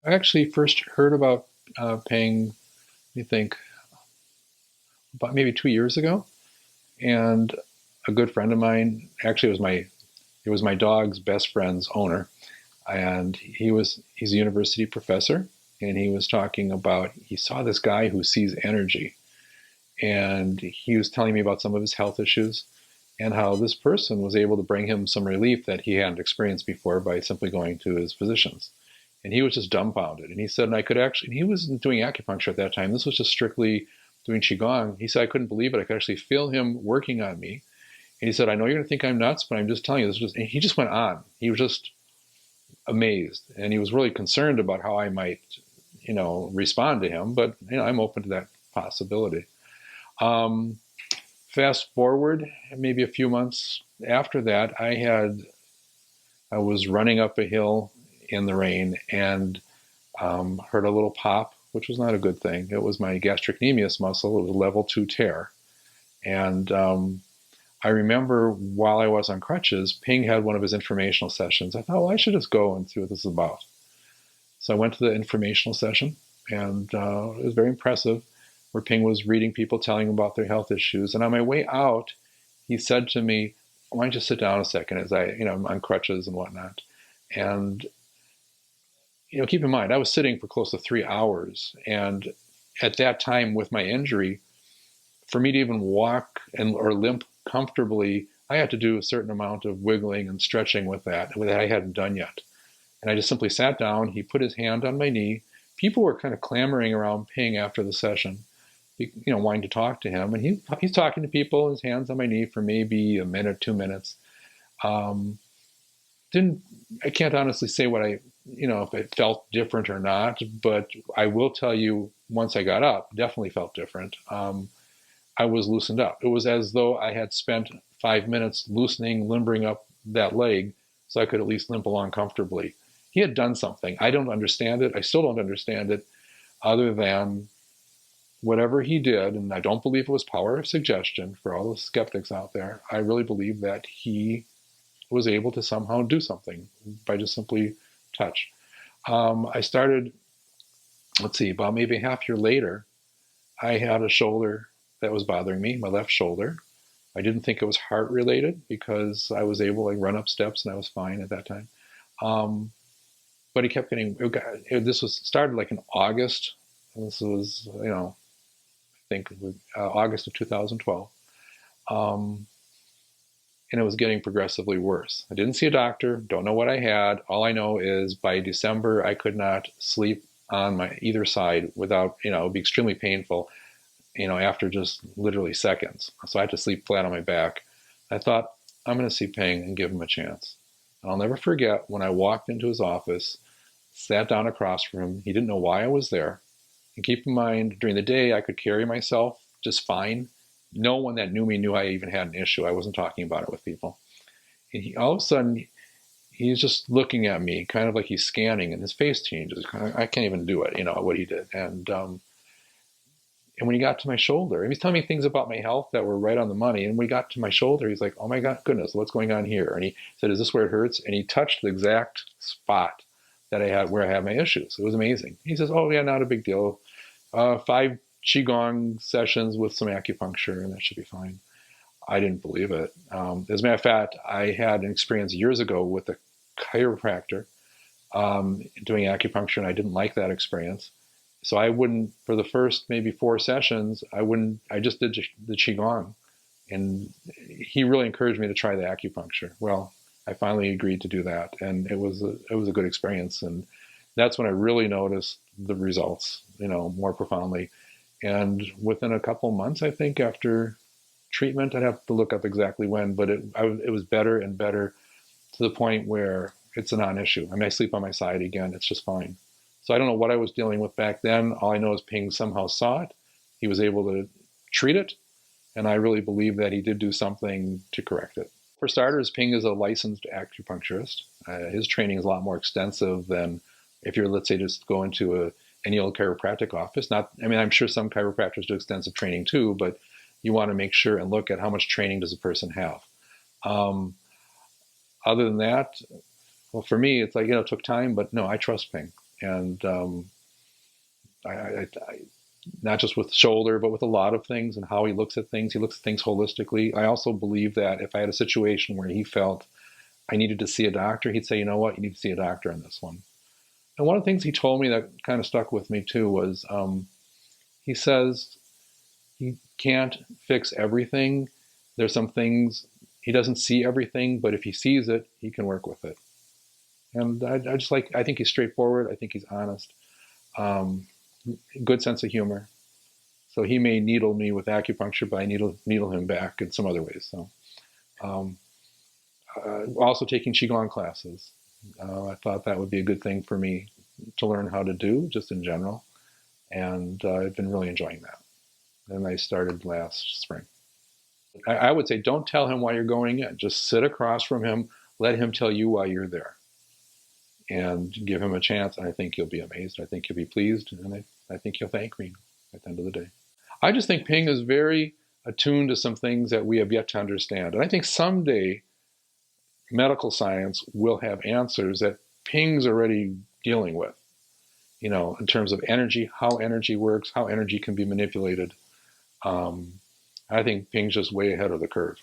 I actually first heard about paying, I think, about maybe 2 years ago, and a good friend of mine, actually, it was my dog's best friend's owner, and he's a university professor, and he was talking about he saw this guy who sees energy, and he was telling me about some of his health issues and how this person was able to bring him some relief that he hadn't experienced before by simply going to his physicians. And he was just dumbfounded. And he said, and I could actually, and he wasn't doing acupuncture at that time. This was just strictly doing Qigong. He said, I couldn't believe it. I could actually feel him working on me. And he said, I know you're going to think I'm nuts, but I'm just telling you this. Just, and he just went on. He was just amazed. And he was really concerned about how I might, respond to him. But, I'm open to that possibility. Um, Fast forward, maybe a few months after that, I was running up a hill in the rain and heard a little pop, which was not a good thing. It was my gastrocnemius muscle. It was a level 2 tear. And I remember while I was on crutches, Ping had one of his informational sessions. I thought, well, I should just go and see what this is about. So I went to the informational session, and it was very impressive, where Ping was reading people telling about their health issues. And on my way out, he said to me, why don't you sit down a second as I'm on crutches and whatnot. And keep in mind, I was sitting for close to 3 hours. And at that time, with my injury, for me to even walk or limp comfortably, I had to do a certain amount of wiggling and stretching with that I hadn't done yet. And I just simply sat down. He put his hand on my knee. People were kind of clamoring around Ping after the session, wanting to talk to him. And he's talking to people, his hands on my knee for maybe a minute, 2 minutes. Um, didn't I can't honestly say what if it felt different or not, but I will tell you once I got up, definitely felt different. I was loosened up. It was as though I had spent 5 minutes loosening, limbering up that leg so I could at least limp along comfortably. He had done something. I don't understand it. I still don't understand it, other than whatever he did, and I don't believe it was power of suggestion for all the skeptics out there. I really believe that he was able to somehow do something by just simply touch. I started, let's see, about maybe a half year later, I had a shoulder that was bothering me, my left shoulder. I didn't think it was heart related because I was able to run up steps and I was fine at that time. Um, but he kept getting, this was started like in August. This was, I think August of 2012. Um, and it was getting progressively worse. I didn't see a doctor, don't know what I had. All I know is by December, I could not sleep on my either side without, it would be extremely painful, after just literally seconds. So I had to sleep flat on my back. I thought, I'm going to see Ping and give him a chance. And I'll never forget when I walked into his office, sat down across from him. He didn't know why I was there. And keep in mind, during the day, I could carry myself just fine. No one that knew me knew I even had an issue. I wasn't talking about it with people. And all of a sudden, he's just looking at me, kind of like he's scanning, and his face changes. I can't even do it, what he did. And when he got to my shoulder, and he's telling me things about my health that were right on the money. And when he got to my shoulder, he's like, oh my God, goodness, what's going on here? And he said, is this where it hurts? And he touched the exact spot that I had where I had my issues. It was amazing. He says, oh yeah, not a big deal. 5 Qigong sessions with some acupuncture, and that should be fine. I didn't believe it. As a matter of fact, I had an experience years ago with a chiropractor doing acupuncture, and I didn't like that experience. So I wouldn't, for the first maybe 4 sessions, I just did the Qigong. And he really encouraged me to try the acupuncture. Well, I finally agreed to do that, and it was a good experience. And that's when I really noticed the results, more profoundly. And within a couple months, I think, after treatment, I'd have to look up exactly when, but it was better and better to the point where it's a non-issue. I mean, I sleep on my side again; it's just fine. So I don't know what I was dealing with back then. All I know is Ping somehow saw it. He was able to treat it, and I really believe that he did do something to correct it. For starters, Ping is a licensed acupuncturist. His training is a lot more extensive than if you're, let's say, just going to any old chiropractic office. Not, I mean, I'm sure some chiropractors do extensive training too, but you want to make sure and look at how much training does a person have. Um, Other than that, well, for me, it's like, it took time, but no, I trust Ping. And I not just with shoulder, but with a lot of things and how he looks at things. He looks at things holistically. I also believe that if I had a situation where he felt I needed to see a doctor, he'd say, you know what, you need to see a doctor on this one. And one of the things he told me that kind of stuck with me too was he says he can't fix everything. There's some things he doesn't see everything, but if he sees it, he can work with it. And I just like, I think he's straightforward. I think he's honest. Um, Good sense of humor. So he may needle me with acupuncture, but I needle him back in some other ways. So um, also taking qigong classes. I thought that would be a good thing for me to learn how to do, just in general. And I've been really enjoying that. And I started last spring. I would say don't tell him why you're going in. Just sit across from him, let him tell you why you're there, and give him a chance. And I think you'll be amazed. I think you'll be pleased. And I think you'll thank me at the end of the day. I just think Ping is very attuned to some things that we have yet to understand. And I think someday medical science will have answers that Ping's already dealing with, in terms of energy, how energy works, how energy can be manipulated. Um, I think Ping's just way ahead of the curve.